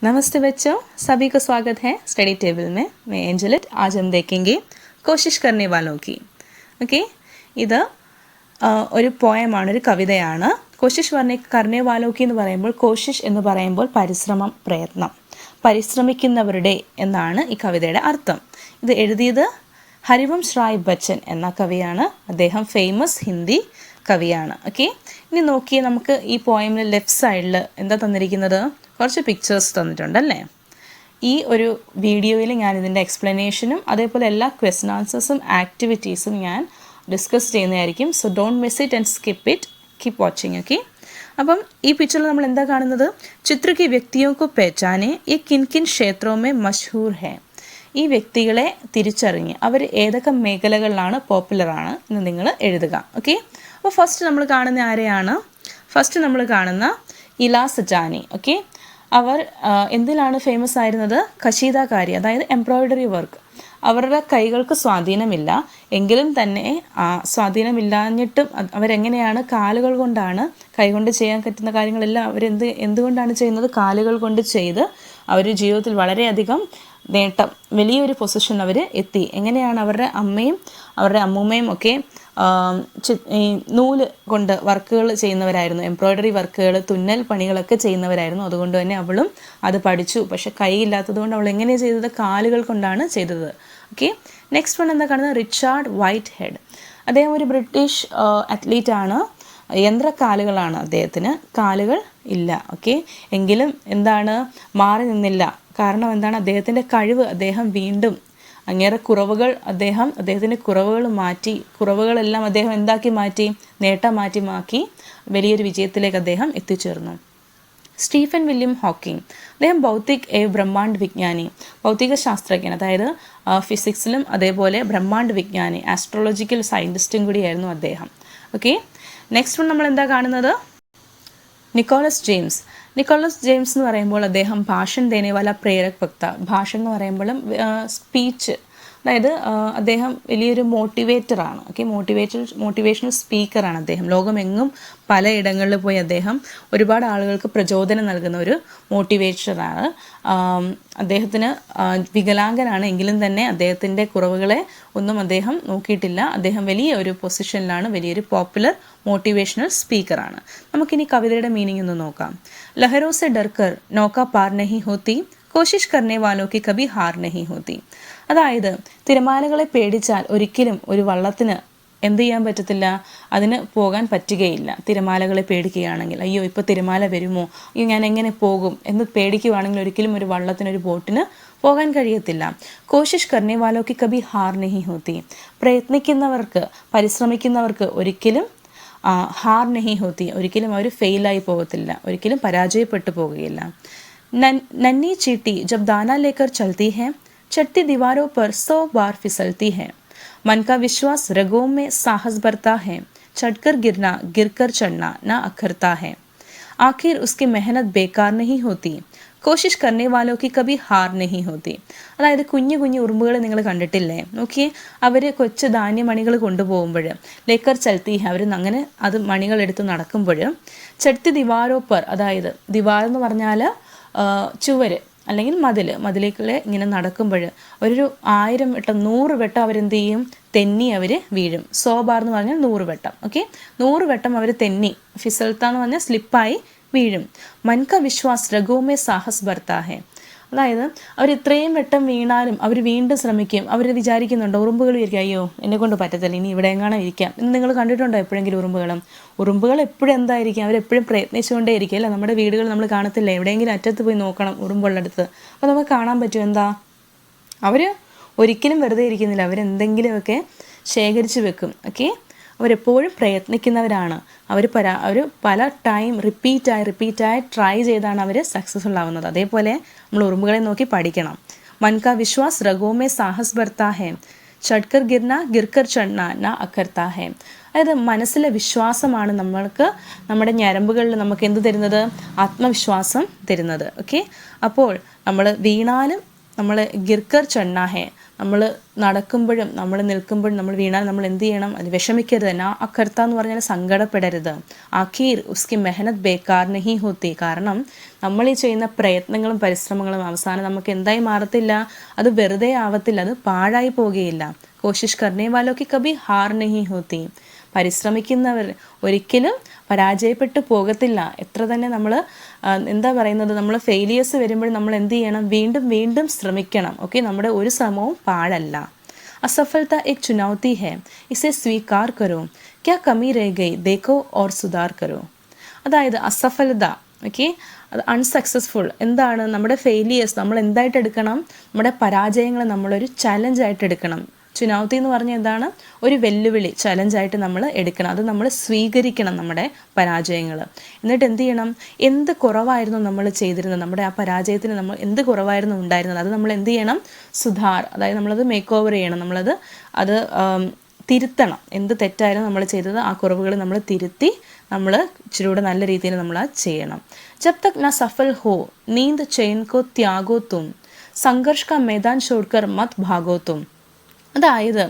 नमस्ते बच्चों, सभी को स्वागत है स्टडी टेबल में। मैं एंजलिट। आज हम देखेंगे कोशिश करने वालों की। ഓക്കെ, ഇത് ഒരു പോയമാണ്, ഒരു കവിതയാണ്. കോശിഷ് കർണേ വാലോക്കി എന്ന് പറയുമ്പോൾ, കോശിഷ് എന്ന് പറയുമ്പോൾ പരിശ്രമം, പ്രയത്നം, പരിശ്രമിക്കുന്നവരുടെ എന്നാണ് ഈ കവിതയുടെ അർത്ഥം. ഇത് എഴുതിയത് ഹരിവംശ് റായ് ബച്ചൻ എന്ന കവിയാണ്. അദ്ദേഹം ഫേമസ് ഹിന്ദി കവിയാണ്. ഓക്കെ, ഇനി നോക്കിയേ, നമുക്ക് ഈ പോയമിൽ ലെഫ്റ്റ് സൈഡിൽ എന്താ തന്നിരിക്കുന്നത്? കുറച്ച് പിക്ചേഴ്സ് തന്നിട്ടുണ്ടല്ലേ. ഈ ഒരു വീഡിയോയിൽ ഞാൻ ഇതിൻ്റെ എക്സ്പ്ലനേഷനും അതേപോലെ എല്ലാ ക്വസ്റ്റ്യൻ ആൻസേഴ്സും ആക്ടിവിറ്റീസും ഞാൻ ഡിസ്കസ് ചെയ്യുന്നതായിരിക്കും. So don't miss it and skip it, keep watching. Okay, അപ്പം ഈ പിക്ചറിൽ നമ്മൾ എന്താ കാണുന്നത്? ചിത്ര കി വ്യക്തിയോ കോ പെഹചാനെ യെ കിൻ കിൻ ക്ഷേത്രോ മേ മഷ്ഹൂർ ഹെ. ഈ വ്യക്തികളെ തിരിച്ചറിഞ്ഞ് അവർ ഏതൊക്കെ മേഖലകളിലാണ് പോപ്പുലറാണ് എന്ന് നിങ്ങൾ എഴുതുക. ഓക്കെ, അപ്പോൾ ഫസ്റ്റ് നമ്മൾ കാണുന്ന ആരെയാണ്? ഫസ്റ്റ് നമ്മൾ കാണുന്ന ഇലാ സജാനി. ഓക്കെ, അവർ എന്തിലാണ് ഫേമസ് ആയിരുന്നത്? കശീദാകാരി, അതായത് എംബ്രോയ്ഡറി വർക്ക്. അവരുടെ കൈകൾക്ക് സ്വാധീനമില്ല, എങ്കിലും തന്നെ സ്വാധീനമില്ലാഞ്ഞിട്ടും അവരെങ്ങനെയാണ് കാലുകൾ കൊണ്ടാണ്, കൈകൊണ്ട് ചെയ്യാൻ പറ്റുന്ന കാര്യങ്ങളെല്ലാം എന്തുകൊണ്ടാണ് ചെയ്യുന്നത്? കാലുകൾ കൊണ്ട് ചെയ്ത് അവർ ജീവിതത്തിൽ വളരെയധികം നേട്ടം, വലിയൊരു പൊസിഷൻ അവർ എത്തി. എങ്ങനെയാണ്? അവരുടെ അമ്മയും അവരുടെ അമ്മൂമ്മയും ഒക്കെ ഈ നൂല് കൊണ്ട് വർക്കുകൾ ചെയ്യുന്നവരായിരുന്നു, എംബ്രോയ്ഡറി വർക്കുകൾ, തുന്നൽ പണികളൊക്കെ ചെയ്യുന്നവരായിരുന്നു. അതുകൊണ്ട് തന്നെ അവളും അത് പഠിച്ചു. പക്ഷെ കൈയില്ലാത്തത് കൊണ്ട് അവൾ എങ്ങനെയാണ് ചെയ്തത്? കാലുകൾ കൊണ്ടാണ് ചെയ്തത്. ഓക്കെ, നെക്സ്റ്റ് വൺ എന്താ കാണുന്നത്? Richard white head. അദ്ദേഹം ഒരു ബ്രിട്ടീഷ് അത്ലീറ്റ് ആണ്. യന്ത്രക്കാലുകളാണ് അദ്ദേഹത്തിന്, കാലുകൾ ഇല്ല. ഓക്കെ, എങ്കിലും എന്താണ്, മാറി നിന്നില്ല. കാരണം എന്താണ്? അദ്ദേഹത്തിൻ്റെ കഴിവ് അദ്ദേഹം വീണ്ടും അങ്ങേറെ കുറവുകൾ അദ്ദേഹത്തിൻ്റെ കുറവുകൾ മാറ്റി, കുറവുകളെല്ലാം അദ്ദേഹം എന്താക്കി മാറ്റി? നേട്ടമാക്കി വലിയൊരു വിജയത്തിലേക്ക് അദ്ദേഹം എത്തിച്ചേർന്നു. Stephen William Hawking. അദ്ദേഹം ബ്രഹ്മാണ്ഡ് വിജ്ഞാനി, ഭൗതിക ശാസ്ത്രജ്ഞൻ, അതായത് ഫിസിക്സിലും അതേപോലെ ബ്രഹ്മാണ്ഡ് വിജ്ഞാനി, ആസ്ട്രോളജിക്കൽ സയൻറ്റിസ്റ്റും കൂടിയായിരുന്നു അദ്ദേഹം. ഓക്കെ, നെക്സ്റ്റ് വൺ നമ്മൾ എന്താ കാണുന്നത്? Nicholas James. നിക്കോളസ് ജെയിംസ് എന്ന് പറയുമ്പോൾ അദ്ദേഹം ഭാഷൺ ദേനേവാല പ്രേരക് വക്ത. ഭാഷൺ എന്ന് പറയുമ്പോഴും സ്പീച്ച്, അതായത് അദ്ദേഹം വലിയൊരു മോട്ടിവേറ്ററാണ്. ഓക്കെ, മോട്ടിവേഷണൽ സ്പീക്കറാണ് അദ്ദേഹം. ലോകമെങ്ങും പലയിടങ്ങളിൽ പോയി അദ്ദേഹം ഒരുപാട് ആളുകൾക്ക് പ്രചോദനം നൽകുന്ന ഒരു മോട്ടിവേറ്ററാണ്. അദ്ദേഹത്തിന് വികലാംഗനാണ്, എങ്കിലും തന്നെ അദ്ദേഹത്തിൻ്റെ കുറവുകളെ ഒന്നും അദ്ദേഹം നോക്കിയിട്ടില്ല. അദ്ദേഹം വലിയ ഒരു പൊസിഷനിലാണ്, വലിയൊരു പോപ്പുലർ മോട്ടിവേഷണൽ സ്പീക്കറാണ്. നമുക്കിനി കവിതയുടെ മീനിങ് ഒന്ന് നോക്കാം. ലഹരോ സെ ഡർക്കർ നൗക പാർ നഹി ഹോത്തി, കോശിഷ് കർണേ വാലോ കി കഭി ഹാർ നഹി ഹോത്തി. അതായത് തിരമാലകളെ പേടിച്ചാൽ ഒരിക്കലും ഒരു വള്ളത്തിന് എന്ത് ചെയ്യാൻ പറ്റത്തില്ല? അതിന് പോകാൻ പറ്റുകയില്ല. തിരമാലകളെ പേടിക്കുകയാണെങ്കിൽ, അയ്യോ ഇപ്പോൾ തിരമാല വരുമോ, അയ്യോ ഞാൻ എങ്ങനെ പോകും എന്ന് പേടിക്കുകയാണെങ്കിൽ ഒരിക്കലും ഒരു വള്ളത്തിന്, ഒരു ബോട്ടിന് പോകാൻ കഴിയത്തില്ല. കോശിഷ് കർണേ വാലോ കി കഭി ഹാർ നഹി ഹോത്തി. പ്രയത്നിക്കുന്നവർക്ക്, പരിശ്രമിക്കുന്നവർക്ക് ഒരിക്കലും ഹാർ നഹി ഹോത്തി, ഒരിക്കലും അവർ ഫെയിലായി പോകത്തില്ല, ഒരിക്കലും പരാജയപ്പെട്ടു പോകുകയില്ല. നന്നി ചീട്ടി ജബ് ദാന ലേക്കർ ചൽത്തി ഹെ, चढ़ती दीवारों पर 100 बार फिसलती है. मन का विश्वास रगों में साहस भरता है, चढ़कर गिरना गिरकर चढ़ना ना अखरता है. आखिर उसकी मेहनत बेकार नहीं होती, കോശിഷ് കർണേ വാലോ കി കഭി ഹാർ നഹി ഹോത്തി. അതായത് കുഞ്ഞു ഉറുമ്പുകൾ നിങ്ങൾ കണ്ടിട്ടില്ലേ? നോക്കിയേ, അവർ കൊച്ചു ധാന്യമണികൾ കൊണ്ടുപോകുമ്പോൾ, ലേക്കർ ചൽത്തി, അവർ അങ്ങനെ അത് മണികൾ എടുത്ത് നടക്കുമ്പോൾ, ചടുത്തി ദിവാരോപ്പർ, അതായത് ദിവാർ എന്ന് പറഞ്ഞാൽ ചുവര് അല്ലെങ്കിൽ മതിലേക്കുള്ള ഇങ്ങനെ നടക്കുമ്പോൾ ഒരു 1000 വട്ടം 100 വട്ടം അവരെന്ത് ചെയ്യും? തെന്നി അവർ വീഴും. 100 ബാർ എന്ന് പറഞ്ഞാൽ 100 വട്ടം. ഓക്കെ, 100 വട്ടം അവർ തെന്നി, ഫിസൽത്ത എന്ന് പറഞ്ഞാൽ സ്ലിപ്പായി വീഴും. മൻക വിശ്വാസ് രഘുമേ സാഹസ് ഭർത്താ ഹെ. അതായത് അവർ ഇത്രയും വട്ടം വീണാലും അവർ വീണ്ടും ശ്രമിക്കും. അവർ വിചാരിക്കുന്നുണ്ടോ? ഉറുമ്പുകൾ വിചാരിക്കും, അയ്യോ എന്നെ കൊണ്ട് പറ്റത്തില്ല, ഇനി ഇവിടെ എങ്ങാനും ഇരിക്കാം എന്ന്. നിങ്ങൾ കണ്ടിട്ടുണ്ടോ എപ്പോഴെങ്കിലും ഉറുമ്പുകൾ എപ്പോഴും എന്തായിരിക്കും? അവരെപ്പോഴും പ്രയത്നിച്ചുകൊണ്ടേ ഇരിക്കും അല്ലേ? നമ്മുടെ വീടുകൾ നമ്മൾ കാണത്തില്ല, എവിടെയെങ്കിലും അറ്റത്ത് പോയി നോക്കണം ഉറുമ്പുള്ളടുത്ത്. അപ്പോൾ നമുക്ക് കാണാൻ പറ്റും എന്താ? അവർ ഒരിക്കലും വെറുതെ ഇരിക്കുന്നില്ല, അവരെന്തെങ്കിലുമൊക്കെ ശേഖരിച്ച് വെക്കും. ഓക്കെ, അവരെപ്പോഴും പ്രയത്നിക്കുന്നവരാണ്. അവർ പല ടൈം റിപ്പീറ്റായി ട്രൈ ചെയ്താണ് അവർ സക്സസ്ഫുൾ ആവുന്നത്. അതേപോലെ നമ്മൾ ഉറുമ്പുകളെ നോക്കി പഠിക്കണം. മൻകാ വിശ്വാസ് രഘോമേ സാഹസ് ഭർത്താ ഹെ, ചട്കർ ഗിർന ഗിർക്കർ ചണ്ണ ന അഖർത്താ ഹെ. അതായത് മനസ്സിലെ വിശ്വാസമാണ് നമ്മൾക്ക്, നമ്മുടെ ഞരമ്പുകളിൽ നമുക്ക് എന്ത് തരുന്നത്? ആത്മവിശ്വാസം തരുന്നത്. ഓക്കെ, അപ്പോൾ നമ്മൾ വീണാലും നമ്മൾ ഗിർക്കർ ചണ്ണ ഹെ, നമ്മൾ നടക്കുമ്പോഴും നമ്മൾ നിൽക്കുമ്പോഴും നമ്മൾ വീണാൽ നമ്മൾ എന്ത് ചെയ്യണം? അത് വിഷമിക്കരുത്. നാ അക്കർത്ത എന്ന് പറഞ്ഞാൽ സങ്കടപ്പെടരുത്. ആഖീർ ഉസ്കി മെഹനത് ബേക്കാർ നഹി ഹോത്തി. കാരണം നമ്മൾ ഈ ചെയ്യുന്ന പ്രയത്നങ്ങളും പരിശ്രമങ്ങളും അവസാനം നമുക്ക് എന്തായി മാറത്തില്ല, അത് വെറുതെ ആവത്തില്ല, അത് പാഴായി പോകുകയില്ല. കോശിഷ് കർണേ വാലോ കി കഭി ഹാർ നഹീ ഹോത്തി. പരിശ്രമിക്കുന്നവർ ഒരിക്കലും പരാജയപ്പെട്ടു പോകത്തില്ല. എത്ര തന്നെ നമ്മൾ എന്താ പറയുന്നത്, നമ്മൾ ഫെയിലിയേഴ്സ് വരുമ്പോൾ നമ്മൾ എന്ത് ചെയ്യണം, വീണ്ടും വീണ്ടും ശ്രമിക്കണം. ഓക്കെ, നമ്മുടെ ഒരു ശ്രമവും പാഴല്ല. असफलता एक चुनौती है, इसे स्वीकार करो, क्या कमी रह गई देखो और सुधार करो. അതായത് അസഫലത, ഓക്കെ, അത് അൺസക്സസ്ഫുൾ എന്താണ്, നമ്മുടെ ഫെയിലിയേഴ്സ് നമ്മൾ എന്തായിട്ട് എടുക്കണം, നമ്മുടെ പരാജയങ്ങൾ നമ്മളൊരു ചലഞ്ചായിട്ട് എടുക്കണം. ചുനൗത്തി എന്ന് പറഞ്ഞാൽ എന്താണ്, ഒരു വെല്ലുവിളി, ചലഞ്ചായിട്ട് നമ്മൾ എടുക്കണം. അത് നമ്മൾ സ്വീകരിക്കണം നമ്മുടെ പരാജയങ്ങൾ. എന്നിട്ട് എന്ത് ചെയ്യണം, എന്ത് കുറവായിരുന്നു നമ്മൾ ചെയ്തിരുന്നത്, നമ്മുടെ ആ പരാജയത്തിന് നമ്മൾ എന്ത് കുറവായിരുന്നു ഉണ്ടായിരുന്നത്, അത് നമ്മൾ എന്ത് ചെയ്യണം, സുധാർ, അതായത് നമ്മളത് മേക്ക് ഓവർ ചെയ്യണം, നമ്മളത് തിരുത്തണം. എന്ത് തെറ്റായിരുന്നു നമ്മൾ ചെയ്തത്, ആ കുറവുകൾ നമ്മൾ തിരുത്തി നമ്മൾ ഇച്ചിരി കൂടെ നല്ല രീതിയിൽ നമ്മൾ ചെയ്യണം. ജബ് തക് ന സഫൽ ഹോ നീന്ത് ചെയിൻ കോ ത്യാഗോ തും, സംഘർഷ് കാ मैदान छोड़कर मत भागो तुम. അതായത്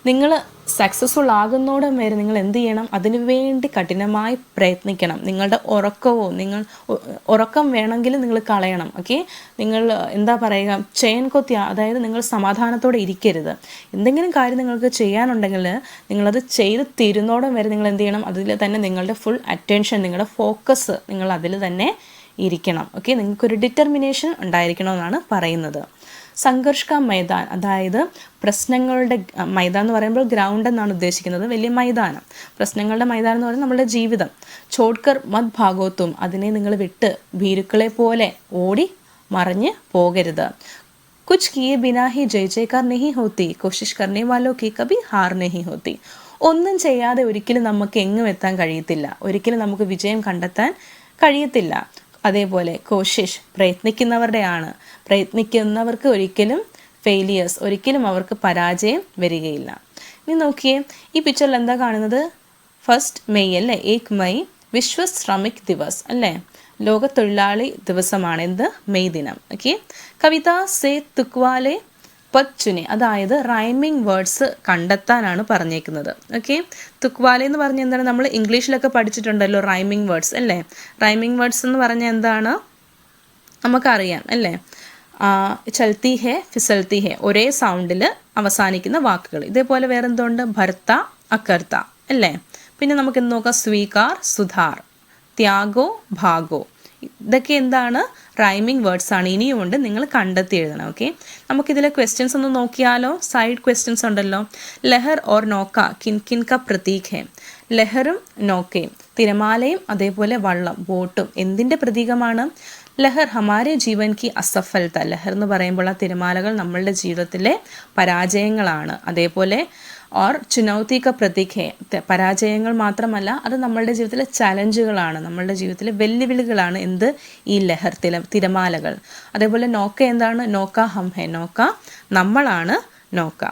നിങ്ങൾ സക്സസ്ഫുൾ ആകുന്നോടം വരെ നിങ്ങൾ എന്ത് ചെയ്യണം, അതിനു വേണ്ടി കഠിനമായി പ്രയത്നിക്കണം. നിങ്ങളുടെ ഉറക്കം വേണമെങ്കിൽ നിങ്ങൾ കളയണം. ഓക്കെ, നിങ്ങൾ എന്താ പറയുക, ചെയിൻ കൊത്തിയ, അതായത് നിങ്ങൾ സമാധാനത്തോടെ ഇരിക്കരുത്. എന്തെങ്കിലും കാര്യം നിങ്ങൾക്ക് ചെയ്യാനുണ്ടെങ്കിൽ നിങ്ങളത് ചെയ്ത് തീരുന്നോടം വരെ നിങ്ങൾ എന്ത് ചെയ്യണം, അതിൽ തന്നെ നിങ്ങളുടെ ഫുൾ അറ്റൻഷൻ, നിങ്ങളുടെ ഫോക്കസ് നിങ്ങൾ അതിൽ തന്നെ ഇരിക്കണം. ഓക്കെ, നിങ്ങൾക്കൊരു ഡിറ്റർമിനേഷൻ ഉണ്ടായിരിക്കണമെന്നാണ് പറയുന്നത്. സംഘർഷ് കാ മൈതാൻ, അതായത് പ്രശ്നങ്ങളുടെ മൈതാൻ എന്ന് പറയുമ്പോൾ ഗ്രൗണ്ട് എന്നാണ് ഉദ്ദേശിക്കുന്നത്, വലിയ മൈതാനം. പ്രശ്നങ്ങളുടെ മൈതാനം എന്ന് പറയുന്നത് നമ്മുടെ ജീവിതം. ചോഡ്കർ മത് ഭാഗോത്തും, അതിനെ നിങ്ങൾ വിട്ട് ഭീരുക്കളെ പോലെ ഓടി മറിഞ്ഞ് പോകരുത്. കുച്ച് കിയെ ബിനാ ഹി ജയ് ജയ്ക്കാർ നെഹി ഹോത്തി, കോശിഷ് കർണേ വാലോ കി കഭി ഹാർ നെഹി ഹോത്തി. ഒന്നും ചെയ്യാതെ ഒരിക്കലും നമുക്ക് എങ്ങും എത്താൻ കഴിയത്തില്ല, ഒരിക്കലും നമുക്ക് വിജയം കണ്ടെത്താൻ കഴിയത്തില്ല. അതേപോലെ കോശിഷ് പ്രയത്നിക്കുന്നവരുടെയാണ്, പ്രയത്നിക്കുന്നവർക്ക് ഒരിക്കലും ഫെയിലിയേഴ്സ്, ഒരിക്കലും അവർക്ക് പരാജയം വരികയില്ല. ഇനി നോക്കിയേ, ഈ പിക്ചറിൽ എന്താ കാണുന്നത്, ഫസ്റ്റ് മെയ് അല്ലേ, 1 മെയ് വിശ്വ ശ്രമിക് ദിവസ് അല്ലേ, ലോക തൊഴിലാളി ദിവസമാണ് എന്ത്, മെയ് ദിനം. ഓക്കെ, കവിത സേ തുക്വാലെ പദ് ചുനെ, അതായത് റൈമിംഗ് വേർഡ്സ് കണ്ടെത്താനാണ് പറഞ്ഞേക്കുന്നത്. ഓക്കെ, തുക്വാലെ എന്ന് പറഞ്ഞാൽ എന്താണ്, നമ്മൾ ഇംഗ്ലീഷിലൊക്കെ പഠിച്ചിട്ടുണ്ടല്ലോ റൈമിംഗ് വേർഡ്സ് അല്ലേ. റൈമിംഗ് വേർഡ്സ് എന്ന് പറഞ്ഞാൽ എന്താണ് നമുക്കറിയാം അല്ലേ, ചൽത്തി ഹേ ഫിസൽത്തി ഹേ, ഒരേ സൗണ്ടിൽ അവസാനിക്കുന്ന വാക്കുകൾ. ഇതേപോലെ വേറെ എന്തുണ്ട്, ഭർത്ത അക്കർത്ത അല്ലേ. പിന്നെ നമുക്ക് എന്ത് നോക്കാം, സ്വീകാർ സുധാർ, ത്യാഗോ ഭാഗോ, ഇതൊക്കെ എന്താണ്, റൈമിംഗ് വേർഡ്സ് ആണ്. ഇനിയുമുണ്ട്, നിങ്ങൾ കണ്ടെത്തി എഴുതണം. ഓക്കെ, നമുക്കിതിലെ ക്വസ്റ്റ്യൻസ് ഒന്ന് നോക്കിയാലോ. സൈഡ് ക്വസ്റ്റ്യൻസ് ഉണ്ടല്ലോ. ലഹർ ഓർ നോക്ക കിൻ കിൻ ക പ്രതീക് ഹെ. ലഹറും നോക്കയും, തിരമാലയും അതേപോലെ വള്ളം ബോട്ടും എന്തിൻ്റെ പ്രതീകമാണ്. ലഹർ ഹമാരെ ജീവൻ കി അസഫലത, ലഹർ എന്ന് പറയുമ്പോൾ ആ തിരമാലകൾ നമ്മളുടെ ജീവിതത്തിലെ പരാജയങ്ങളാണ്. അതേപോലെ ഓർ ചുനൗത്തി ക പ്രതീക് ഹെ, പരാജയങ്ങൾ മാത്രമല്ല, അത് നമ്മളുടെ ജീവിതത്തിലെ ചലഞ്ചുകളാണ്, നമ്മളുടെ ജീവിതത്തിലെ വെല്ലുവിളികളാണ് എന്ത്, ഈ ലഹർ തിരമാലകൾ. അതേപോലെ നോക്ക എന്താണ്, നോക്ക ഹം ഹെ, നോക്ക നമ്മളാണ് നോക്ക.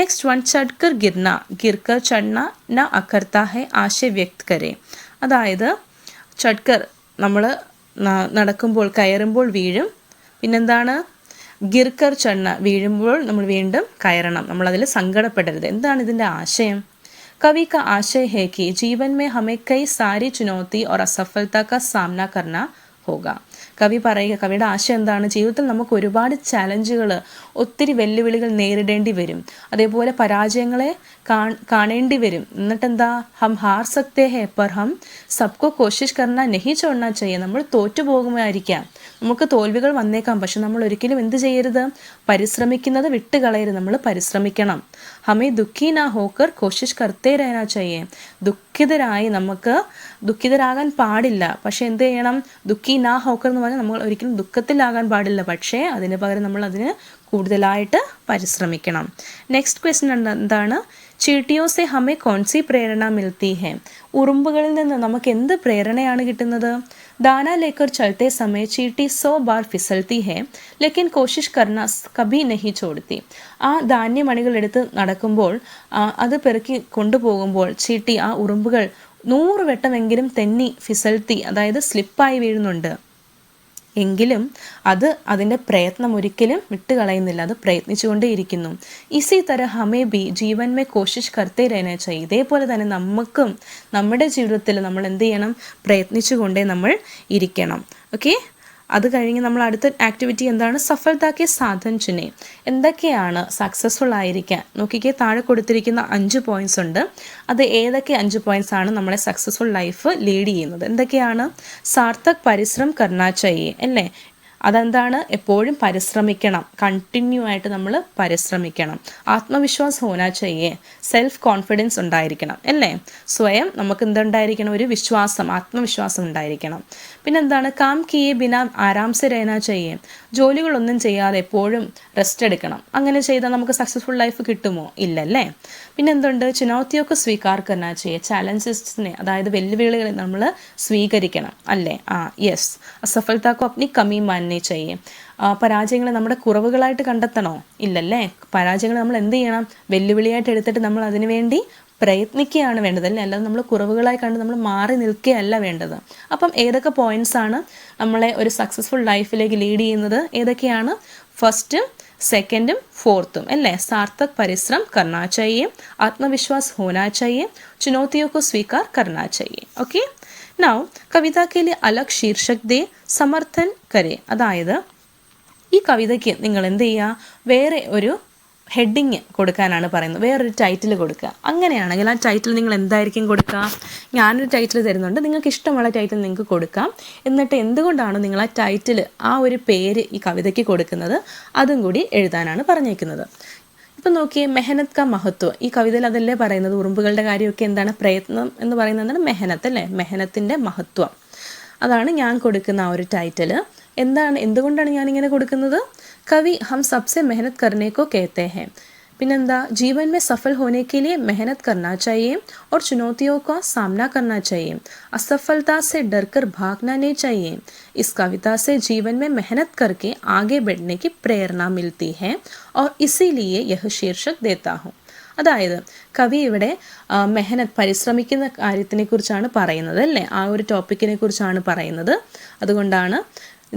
നെക്സ്റ്റ് വൺ, ചഡ്കർ ഗിർന ഗിർക്കർ ചഡ്ന ന അക്കർത്ത ഹെ ആശയ വ്യക്ത് കരെ. അതായത് ചഡ്കർ നമ്മൾ നടക്കുമ്പോൾ കയറുമ്പോൾ വീഴും, പിന്നെന്താണ് ഗിർക്കർ ചണ്ണ വീഴുമ്പോൾ നമ്മൾ വീണ്ടും കയറണം, നമ്മളതിൽ സങ്കടപ്പെടരുത്. എന്താണ് ഇതിൻ്റെ ആശയം. कवि का आशय है कि जीवन में हमें कई सारी चुनौती और असफलता का सामना करना होगा. കവി പറയുക, കവിയുടെ ആശയം എന്താണ്, ജീവിതത്തിൽ നമുക്ക് ഒരുപാട് ചാലഞ്ചുകൾ, ഒത്തിരി വെല്ലുവിളികൾ നേരിടേണ്ടി വരും, അതേപോലെ പരാജയങ്ങളെ കാണേണ്ടി വരും. എന്നിട്ടെന്താ, ഹം ഹാർ സക്തേ ഹേ പർ ഹം സബ്കോ കോശിഷ് കർണ നഹി ചോഡ്നാ ചാഹിയേ. നമ്മൾ തോറ്റുപോകുമായിരിക്കാം, നമുക്ക് തോൽവികൾ വന്നേക്കാം, പക്ഷെ നമ്മൾ ഒരിക്കലും എന്ത് ചെയ്യരുത്, പരിശ്രമിക്കുന്നത് വിട്ടുകളയരുത്, നമ്മൾ പരിശ്രമിക്കണം. ഹമേ ദുഃഖി നാ ഹോക്കർ കോശിഷ് കർത്തേ രഹനാ ചാഹിയേ. ദുഃഖിതരാകാൻ പാടില്ല, പക്ഷെ എന്ത് ചെയ്യണം, ദുഃഖി നാ ഹോക്കർ എന്ന് പറഞ്ഞാൽ നമ്മൾ ഒരിക്കലും ദുഃഖത്തിലാകാൻ പാടില്ല, പക്ഷേ അതിന് പകരം നമ്മൾ അതിന് കൂടുതലായിട്ട് പരിശ്രമിക്കണം. നെക്സ്റ്റ് ക്വസ്റ്റ്യൻ എന്താണ്, ചീട്ടിയോ സെ ഹമേ കോൺസി പ്രേരണ മിൽത്തി ഹെ. ഉറുമ്പുകളിൽ നിന്ന് നമുക്ക് എന്ത് പ്രേരണയാണ് കിട്ടുന്നത്. ദാന ലേക്കർ ചലത്തെ സമയ ചീട്ടി 100 ബാർ ഫിസൽത്തി ഹെ ലേക്കിൻ കോശിഷ് കർണ കഭി നഹി ചോഡ്തി. ആ ധാന്യമണികൾ എടുത്ത് നടക്കുമ്പോൾ, അത് പെറുക്കി കൊണ്ടുപോകുമ്പോൾ ചീട്ടി, ആ ഉറുമ്പുകൾ 100 വട്ടമെങ്കിലും തെന്നി ഫിസൽത്തി, അതായത് സ്ലിപ്പായി വീഴുന്നുണ്ട്, എങ്കിലും അത് അതിൻ്റെ പ്രയത്നം ഒരിക്കലും വിട്ടുകളയുന്നില്ല, അത് പ്രയത്നിച്ചുകൊണ്ടേയിരിക്കുന്നു. ഇസി തര ഹമേ ബി ജീവൻ മേ കോശിഷ് കർത്തേ രഹനാ ചാഹിയേ. ഇതേപോലെ തന്നെ നമുക്കും നമ്മുടെ ജീവിതത്തിൽ നമ്മൾ എന്ത് ചെയ്യണം, പ്രയത്നിച്ചുകൊണ്ടേ നമ്മൾ ഇരിക്കണം. ഓക്കെ, അത് കഴിഞ്ഞ് നമ്മൾ അടുത്ത ആക്ടിവിറ്റി എന്താണ്? സഫലതാക്കെ സാധൻ ചുനെ. എന്തൊക്കെയാണ് സക്സസ്ഫുൾ ആയിരിക്കാൻ? നോക്കിക്കേ, താഴെ കൊടുത്തിരിക്കുന്ന 5 പോയിന്റ്സ് ഉണ്ട്. അത് ഏതൊക്കെ 5 പോയിന്റ്സ് ആണ് നമ്മളെ സക്സസ്ഫുൾ ലൈഫ് ലീഡ് ചെയ്യുന്നത്? എന്തൊക്കെയാണ്? സാർത്ഥക് പരിശ്രം കർണാ ചാഹിയെ അല്ലേ? അതെന്താണ്? എപ്പോഴും പരിശ്രമിക്കണം, കണ്ടിന്യൂ ആയിട്ട് നമ്മൾ പരിശ്രമിക്കണം. ആത്മവിശ്വാസ് ഹോനാ ചാഹിയെ, സെൽഫ് കോൺഫിഡൻസ് ഉണ്ടായിരിക്കണം അല്ലേ? സ്വയം നമുക്ക് എന്തുണ്ടായിരിക്കണം? ഒരു വിശ്വാസം, ആത്മവിശ്വാസം ഉണ്ടായിരിക്കണം. പിന്നെന്താണ്? കാം കിയെ ബിനാ ആരാംസെ രഹനാ ചാഹിയെ, ജോലികളൊന്നും ചെയ്യാതെ എപ്പോഴും റെസ്റ്റ് എടുക്കണം. അങ്ങനെ ചെയ്താൽ നമുക്ക് സക്സസ്ഫുൾ ലൈഫ് കിട്ടുമോ? ഇല്ലല്ലേ. പിന്നെന്തുണ്ട്? ചുനൗത്തിയൊക്കെ സ്വീകാർ കർണാ ചാഹിയെ, ചാലഞ്ചസിനെ അതായത് വെല്ലുവിളികളെ നമ്മൾ സ്വീകരിക്കണം അല്ലേ? യെസ്. അസഫലതാക്കോ അപ്നി കമി മാനനെ ചാഹിയെ, പരാജയങ്ങളെ നമ്മുടെ കുറവുകളായിട്ട് കണ്ടെത്തണോ? ഇല്ലല്ലേ. പരാജയങ്ങൾ നമ്മൾ എന്ത് ചെയ്യണം? വെല്ലുവിളിയായിട്ട് എടുത്തിട്ട് നമ്മൾ അതിനു വേണ്ടി പ്രയത്നിക്കുകയാണ് വേണ്ടത് അല്ലേ? അല്ലാതെ നമ്മൾ കുറവുകളായി കണ്ട് നമ്മൾ മാറി നിൽക്കുകയല്ല വേണ്ടത്. അപ്പം ഏതൊക്കെ പോയിന്റ്സ് ആണ് നമ്മളെ ഒരു സക്സസ്ഫുൾ ലൈഫിലേക്ക് ലീഡ് ചെയ്യുന്നത്? ഏതൊക്കെയാണ്? ഫസ്റ്റും സെക്കൻഡും ഫോർത്തും അല്ലേ? സാർത്ഥക് പരിശ്രം കർണാ ചാഹിയെ, ആത്മവിശ്വാസ് ഹോനാ ചാഹിയെ, ചുനൗത്തിയോ കോ സ്വീകാർ കർണാ ചാഹിയെ. ഓക്കെ. നൗ കവിത കെ ലിയെ അലഗ് ശീർഷക് ദേ, സമർത്ഥൻ കരെ. അതായത് ഈ കവിതയ്ക്ക് നിങ്ങൾ എന്ത് ചെയ്യുക? വേറെ ഒരു ഹെഡിങ് കൊടുക്കാനാണ് പറയുന്നത്, വേറൊരു ടൈറ്റിൽ കൊടുക്കുക. അങ്ങനെയാണെങ്കിൽ ആ ടൈറ്റിൽ നിങ്ങൾ എന്തായിരിക്കും കൊടുക്കുക? ഞാനൊരു ടൈറ്റിൽ തരുന്നുണ്ട്, നിങ്ങൾക്ക് ഇഷ്ടമുള്ള ടൈറ്റിൽ നിങ്ങൾക്ക് കൊടുക്കാം. എന്നിട്ട് എന്തുകൊണ്ടാണ് നിങ്ങൾ ആ ടൈറ്റിൽ, ആ ഒരു പേര് ഈ കവിതയ്ക്ക് കൊടുക്കുന്നത്, അതും കൂടി എഴുതാനാണ് പറഞ്ഞേക്കുന്നത്. ഇപ്പം നോക്കിയേ, മെഹനത്ത് കാ മഹത്വം. ഈ കവിതയിൽ അതല്ലേ പറയുന്നത്? ഉറുമ്പുകളുടെ കാര്യമൊക്കെ എന്താണ്? പ്രയത്നം എന്ന് പറയുന്നത് എന്താണ്? മെഹനത്ത് അല്ലേ? മെഹനത്തിൻ്റെ മഹത്വം. അതാണ് ഞാൻ കൊടുക്കുന്ന ആ ഒരു ടൈറ്റിൽ. എന്തുകൊണ്ടാണ് ഞാനിങ്ങനെ കൊടുക്കുന്നത്? കവി ഹം സബ്സെ മെഹനത്ത് കർനെ കോ कहते हैं. പിന്നെന്താ? जीवन में सफल होने के लिए मेहनत करना चाहिए और चुनौतियों का सामना करना चाहिए. असफलता से डरकर भागना नहीं चाहिए. इस कविता से जीवन में मेहनत करके आगे बढ़ने की प्रेरणा मिलती है और इसीलिए यह शीर्षक देता हूँ. അതായത് കവി ഇവിടെ മെഹനത്ത്, പരിശ്രമിക്കുന്ന കാര്യത്തിനെ കുറിച്ചാണ് പറയുന്നത് അല്ലേ? ആ ഒരു ടോപ്പിക്കിനെ കുറിച്ചാണ് പറയുന്നത്. അതുകൊണ്ടാണ്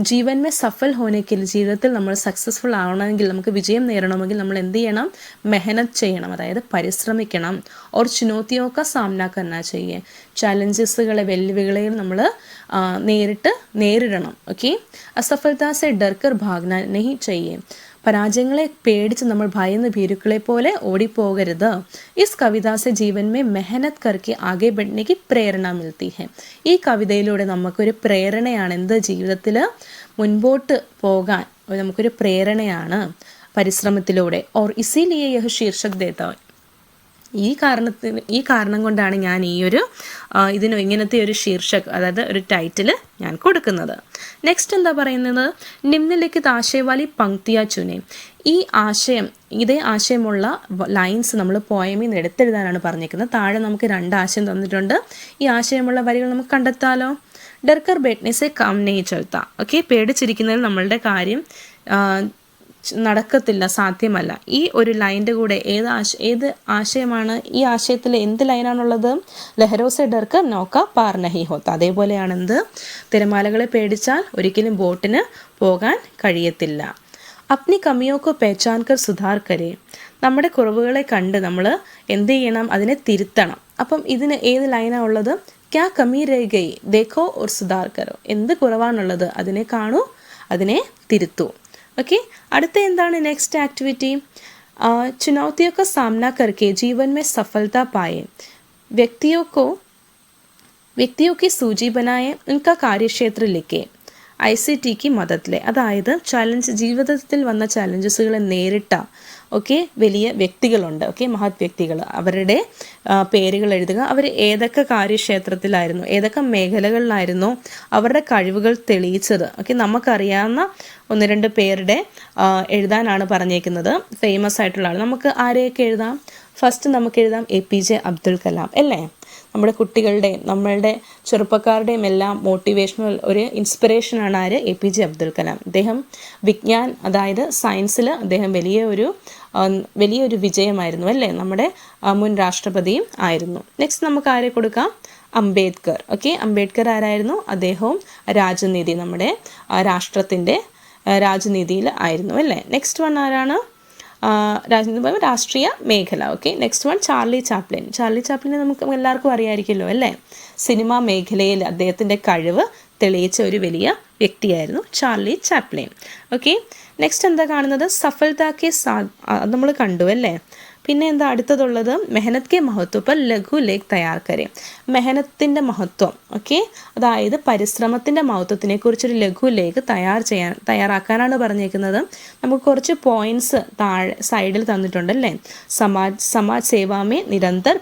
ജീവൻ മേ സഫൽ ഹോനെങ്കിൽ, ജീവിതത്തിൽ നമ്മൾ സക്സസ്ഫുൾ ആവണമെങ്കിൽ, നമുക്ക് വിജയം നേടണമെങ്കിൽ നമ്മൾ എന്ത് ചെയ്യണം? മെഹനത്ത് ചെയ്യണം, അതായത് പരിശ്രമിക്കണം. ഓർ ചുനൗത്തിയോ കാ സാമന കർനാ ചാഹിയെ, ചാലഞ്ചസുകളെ, വെല്ലുവിളികളെ നമ്മൾ നേരിടണം. ഓക്കെ. അസഫലതാ സെ ഡർക്കർ ഭാഗ്ന നഹി ചാഹിയെ, പരാജയങ്ങളെ പേടിച്ച് നമ്മൾ ഭയന്ന് ഭീരുക്കളെ പോലെ ഓടിപ്പോകരുത്. ഇസ് കവിത സെ ജീവൻ മേ മെഹനത്ത് കർക്കെ ആകെ ബഡ്നെ കി പ്രേരണ മിൽത്തി ഹെ. ഈ കവിതയിലൂടെ നമുക്കൊരു പ്രേരണയാണ്. എന്ത്? ജീവിതത്തിൽ മുൻപോട്ട് പോകാൻ നമുക്കൊരു പ്രേരണയാണ് പരിശ്രമത്തിലൂടെ. ഓർ ഇസിലിയെ യഹ് ശീർഷക് ദേതാ, ഈ കാരണം കൊണ്ടാണ് ഞാൻ ഈ ഒരു ഇതിന് ഇങ്ങനത്തെ ഒരു ശീർഷക്, അതായത് ഒരു ടൈറ്റിൽ ഞാൻ കൊടുക്കുന്നത്. നെക്സ്റ്റ് എന്താ പറയുന്നത്? നിമ്നലിഖിത് ആശയവാലി പങ്ക്തിയ ചുനെ. ഇതേ ആശയമുള്ള ലൈൻസ് നമ്മൾ പോയമിൽ നിന്ന് എടുത്തെഴുതാനാണ് പറഞ്ഞിരിക്കുന്നത്. താഴെ നമുക്ക് 2 ആശയം തന്നിട്ടുണ്ട്. ഈ ആശയമുള്ള വരികൾ നമുക്ക് കണ്ടെത്താലോ. ഡർക്കർ ബെറ്റ്നെ സെ കാം നെഹി ചൽത്ത. ഓക്കെ. പേടിച്ചിരിക്കുന്നതിൽ നമ്മളുടെ കാര്യം നടക്കത്തില്ല, സാധ്യമല്ല. ഈ ഒരു ലൈൻ്റെ കൂടെ ഏത് ആശയമാണ്? ഈ ആശയത്തിൽ എന്ത് ലൈനാണുള്ളത്? ലഹരോസെ ഡർക്ക് നോക്ക പാർ നഹി ഹോത്ത. അതേപോലെയാണ് എന്ത്? തിരമാലകളെ പേടിച്ചാൽ ഒരിക്കലും ബോട്ടിന് പോകാൻ കഴിയത്തില്ല. അപ്നി കമിയോക്കോ പെഹചാൻകർ സുധാർ കരെ. നമ്മുടെ കുറവുകളെ കണ്ട് നമ്മൾ എന്ത് ചെയ്യണം? അതിനെ തിരുത്തണം. അപ്പം ഇതിന് ഏത് ലൈനാണ് ഉള്ളത്? ക്യാ കമി രഹ് ഗയി ദേഖോ ഓർ സുധാർ കരോ. എന്ത് കുറവാണുള്ളത് അതിനെ കാണൂ, അതിനെ തിരുത്തൂ. ओके. അടുത്ത എന്താണ്? Next activity. चुनौतियों का सामना करके जीवन में सफलता पाए. व्यक्तियों की सूची बनाए, उनका कार्यक्षेत्र लिखे. ICT की मदद ले. അതായത് ജീവിതത്തിൽ വന്ന ചാലഞ്ചസുകളെ നേരിട്ട വലിയ വ്യക്തികളുണ്ട്. മഹത് വ്യക്തികൾ, അവരുടെ പേരുകൾ എഴുതുക. അവർ ഏതൊക്കെ കാര്യക്ഷേത്രത്തിലായിരുന്നു, ഏതൊക്കെ മേഖലകളിലായിരുന്നു അവരുടെ കഴിവുകൾ തെളിയിച്ചത്. നമുക്കറിയാവുന്ന 1-2 പേരുടെ എഴുതാനാണ് പറഞ്ഞേക്കുന്നത്. ഫേമസ് ആയിട്ടുള്ള ആൾ. നമുക്ക് ആരെയൊക്കെ എഴുതാം? ഫസ്റ്റ് നമുക്ക് എഴുതാം APJ അബ്ദുൽ കലാം അല്ലേ? നമ്മുടെ കുട്ടികളുടെയും നമ്മളുടെ ചെറുപ്പക്കാരുടെയും എല്ലാം മോട്ടിവേഷണൽ ഒരു ഇൻസ്പിറേഷനാണ് ആര്? APJ അബ്ദുൽ കലാം. അദ്ദേഹം അതായത് സയൻസിൽ അദ്ദേഹം വലിയൊരു വിജയമായിരുന്നു അല്ലേ? നമ്മുടെ മുൻ രാഷ്ട്രപതിയും ആയിരുന്നു. നെക്സ്റ്റ് നമുക്ക് ആരെ കൊടുക്കാം? അംബേദ്കർ. അംബേദ്കർ ആരായിരുന്നു? അദ്ദേഹവും രാജനീതി, നമ്മുടെ രാഷ്ട്രത്തിൻ്റെ രാജനീതിയിൽ ആയിരുന്നു അല്ലേ? നെക്സ്റ്റ് വൺ ആരാണ്? രാഷ്ട്രീയ മേഖല. നെക്സ്റ്റ് വൺ ചാർലി ചാപ്ലിനെ നമുക്ക് എല്ലാവർക്കും അറിയാമായിരിക്കുമല്ലോ അല്ലേ? സിനിമാ മേഖലയിൽ അദ്ദേഹത്തിൻ്റെ കഴിവ് തെളിയിച്ച ഒരു വലിയ വ്യക്തിയായിരുന്നു ചാർലി ചാപ്ലിൻ. ഓക്കെ, നെക്സ്റ്റ് എന്താ കാണുന്നത്? സഫൽതാക്കെ നമ്മൾ കണ്ടു അല്ലേ. പിന്നെ എന്താ അടുത്തതുള്ളത്? മെഹനത് കെ മഹത്വ പർ ലഘു ലേഖ് തയ്യാർ കരെ. മെഹനത്തിൻ്റെ മഹത്വം, ഓക്കെ, അതായത് പരിശ്രമത്തിൻ്റെ മഹത്വത്തിനെ കുറിച്ചൊരു ലഘു ലേഖ് തയ്യാറാക്കാനാണ് പറഞ്ഞേക്കുന്നത്. നമുക്ക് കുറച്ച് പോയിന്റ്സ് താഴെ സൈഡിൽ തന്നിട്ടുണ്ടല്ലേ. समाज सेवा में निरंतर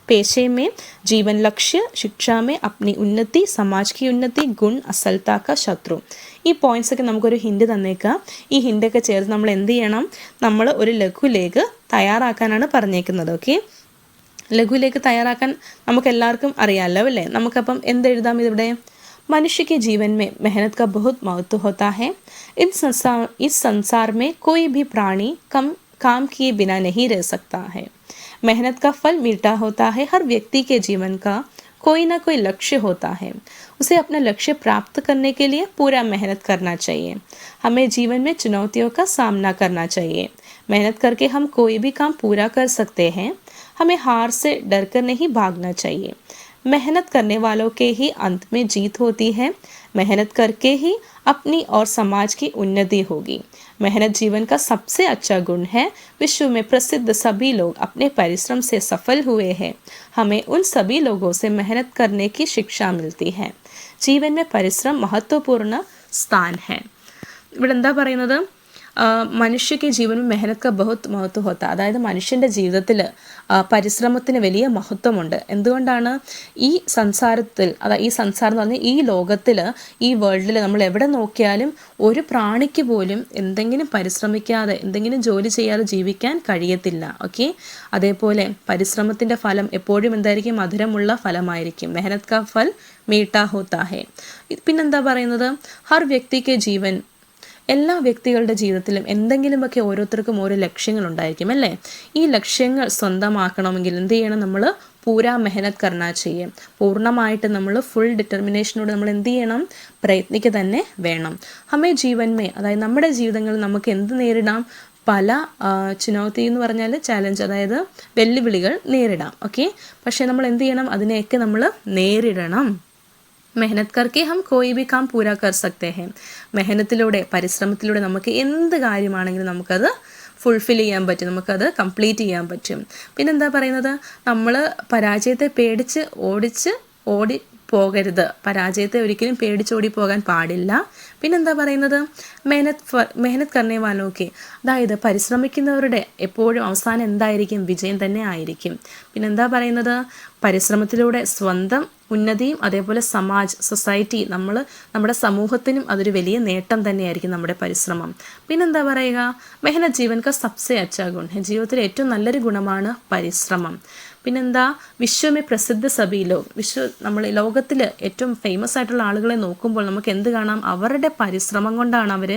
पेशे में जीवन लक्ष्य, शिक्षा में अपनी उन्नति, समाज की उन्नति, गुण असलता का शत्रु. ഈ പോയിന്റ്സ് ഒക്കെ നമുക്കൊരു ഹിൻഡ് തന്നേക്കാം. ഈ ഹിൻഡൊക്കെ ചേർത്ത് നമ്മൾ എന്ത് ചെയ്യണം? നമ്മൾ ഒരു ലഘുലേഖ തയ്യാറാക്കാനാണ് പറഞ്ഞേക്കുന്നത്. ഓക്കെ, ലഘുലേഖ തയ്യാറാക്കാൻ നമുക്ക് എല്ലാവർക്കും അറിയാമല്ലോ അല്ലേ. നമുക്കപ്പം എന്തെഴുതാം ഇതിവിടെ? मनुष्य के जीवन में मेहनत का बहुत महत्व होता है. इस संसार में कोई भी प्राणी काम किए बिना नहीं रह सकता है. मेहनत का फल मीठा होता है. हर व्यक्ति के जीवन का कोई ना कोई लक्ष्य होता है. उसे अपना लक्ष्य प्राप्त करने के लिए पूरा मेहनत करना चाहिए. हमें जीवन में चुनौतियों का सामना करना चाहिए. मेहनत करके हम कोई भी काम पूरा कर सकते हैं. हमें हार से डर कर नहीं भागना चाहिए. मेहनत करने वालों के ही अंत में जीत होती है. मेहनत करके ही अपनी और समाज की उन्नति होगी. मेहनत जीवन का सबसे अच्छा गुण है. विश्व में प्रसिद्ध सभी लोग अपने परिश्रम से सफल हुए हैं. हमें उन सभी लोगों से मेहनत करने की शिक्षा मिलती है. जीवन में परिश्रम महत्वपूर्ण स्थान है. ഇവിടെ എന്താ പറയുന്നത്? മനുഷ്യക്ക് ജീവനും മെഹനത് ക ബഹുത് മഹത്വ ഹോത്ത. അതായത് മനുഷ്യൻ്റെ ജീവിതത്തിൽ പരിശ്രമത്തിന് വലിയ മഹത്വമുണ്ട്. എന്തുകൊണ്ടാണ്? ഈ സംസാരം എന്ന് പറഞ്ഞാൽ ഈ ലോകത്തിൽ, ഈ വേൾഡിൽ നമ്മൾ എവിടെ നോക്കിയാലും ഒരു പ്രാണിക്ക് പോലും എന്തെങ്കിലും പരിശ്രമിക്കാതെ, എന്തെങ്കിലും ജോലി ചെയ്യാതെ ജീവിക്കാൻ കഴിയത്തില്ല. ഓക്കെ, അതേപോലെ പരിശ്രമത്തിൻ്റെ ഫലം എപ്പോഴും എന്തായിരിക്കും? മധുരമുള്ള ഫലമായിരിക്കും. മെഹനത് കാ ഫൽ മീഠാ ഹോത്താ ഹെ. പിന്നെന്താ പറയുന്നത്? ഹർ വ്യക്തിക്ക് ജീവൻ, എല്ലാ വ്യക്തികളുടെ ജീവിതത്തിലും എന്തെങ്കിലുമൊക്കെ ഓരോരുത്തർക്കും ഓരോ ലക്ഷ്യങ്ങളുണ്ടായിരിക്കും അല്ലേ. ഈ ലക്ഷ്യങ്ങൾ സ്വന്തമാക്കണമെങ്കിൽ എന്ത് ചെയ്യണം? നമ്മൾ പൂരാ മെഹനത് കർണാ ചെയ്യും. പൂർണ്ണമായിട്ട് നമ്മൾ ഫുൾ ഡിറ്റർമിനേഷനോട് നമ്മൾ എന്ത് ചെയ്യണം? പ്രയത്നിക്കുക തന്നെ വേണം. ഹമേ ജീവൻമേ, അതായത് നമ്മുടെ ജീവിതങ്ങളിൽ നമുക്ക് എന്ത് നേരിടാം? പല ചുനൗതി എന്ന് പറഞ്ഞാൽ ചാലഞ്ച്, അതായത് വെല്ലുവിളികൾ നേരിടാം. ഓക്കെ, പക്ഷേ നമ്മൾ എന്ത് ചെയ്യണം? അതിനെയൊക്കെ നമ്മൾ നേരിടണം. മെഹനത് കർക്കെ ഹം കോയി ബി കാം പൂരാ കർ സക്തേ ഹെ. മെഹനത്തിലൂടെ, പരിശ്രമത്തിലൂടെ നമുക്ക് എന്ത് കാര്യമാണെങ്കിലും നമുക്കത് ഫുൾഫിൽ ചെയ്യാൻ പറ്റും, നമുക്കത് കംപ്ലീറ്റ് ചെയ്യാൻ പറ്റും. പിന്നെന്താ പറയുന്നത്? നമ്മൾ പരാജയത്തെ പേടിച്ച് ഓടി പോകരുത്. പരാജയത്തെ ഒരിക്കലും പേടിച്ചോടി പോകാൻ പാടില്ല. പിന്നെന്താ പറയുന്നത്? മെഹനത് കർണേ വാലോക്കെ, അതായത് പരിശ്രമിക്കുന്നവരുടെ എപ്പോഴും അവസാനം എന്തായിരിക്കും? വിജയം തന്നെ ആയിരിക്കും. പിന്നെന്താ പറയുന്നത്? പരിശ്രമത്തിലൂടെ സ്വന്തം ഉന്നതിയും അതേപോലെ സൊസൈറ്റി, നമ്മുടെ സമൂഹത്തിനും അതൊരു വലിയ നേട്ടം തന്നെയായിരിക്കും നമ്മുടെ പരിശ്രമം. പിന്നെന്താ പറയുക? മെഹനത് ജീവൻ കാ സബ്സെ അച്ഛാ ഗുൺ ഹെ. ജീവിതത്തിലെ ഏറ്റവും നല്ലൊരു ഗുണമാണ് പരിശ്രമം. പിന്നെന്താ? വിശ്വമേ പ്രസിദ്ധ സഭി ലോക്. നമ്മൾ ലോകത്തിൽ ഏറ്റവും ഫേമസ് ആയിട്ടുള്ള ആളുകളെ നോക്കുമ്പോൾ നമുക്ക് എന്ത് കാണാം? അവരുടെ പരിശ്രമം കൊണ്ടാണ് അവർ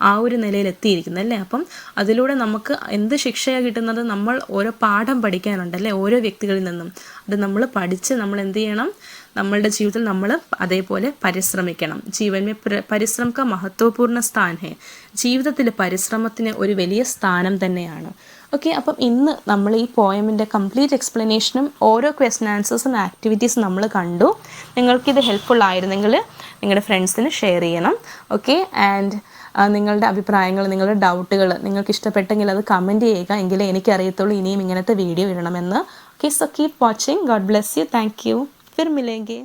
ആ ഒരു നിലയിൽ എത്തിയിരിക്കുന്നത് അല്ലേ. അപ്പം അതിലൂടെ നമുക്ക് എന്ത് ശിക്ഷയാണ് കിട്ടുന്നത്? നമ്മൾ ഓരോ പാഠം പഠിക്കാനുണ്ടല്ലേ ഓരോ വ്യക്തികളിൽ നിന്നും. അത് നമ്മൾ പഠിച്ച് നമ്മൾ എന്ത് ചെയ്യണം? നമ്മളുടെ ജീവിതത്തിൽ നമ്മൾ അതേപോലെ പരിശ്രമിക്കണം. ജീവൻ പരിശ്രമ ക മഹത്വപൂർണ്ണ സ്ഥാൻ ഹെ. ജീവിതത്തിൽ പരിശ്രമത്തിന് ഒരു വലിയ സ്ഥാനം തന്നെയാണ്. ഓക്കെ, അപ്പം ഇന്ന് നമ്മൾ ഈ പോയമിൻ്റെ കംപ്ലീറ്റ് എക്സ്പ്ലനേഷനും ഓരോ ക്വസ്റ്റ്യൻ ആൻസേഴ്സും ആക്ടിവിറ്റീസും നമ്മൾ കണ്ടു. നിങ്ങൾക്കിത് ഹെൽപ്ഫുൾ ആയിരുന്നെങ്കിൽ നിങ്ങളുടെ ഫ്രണ്ട്സിന് ഷെയർ ചെയ്യണം. ഓക്കെ, ആൻഡ് നിങ്ങളുടെ അഭിപ്രായങ്ങൾ, നിങ്ങളുടെ ഡൗട്ടുകൾ നിങ്ങൾക്ക് ഇഷ്ടപ്പെട്ടെങ്കിൽ അത് കമൻറ്റ് ചെയ്യുക. എങ്കിലേ എനിക്കറിയത്തുള്ളൂ ഇനിയും ഇങ്ങനത്തെ വീഡിയോ ഇടണമെന്ന്. Okay, so keep watching. God bless you. Thank you. फिर मिलेंगे.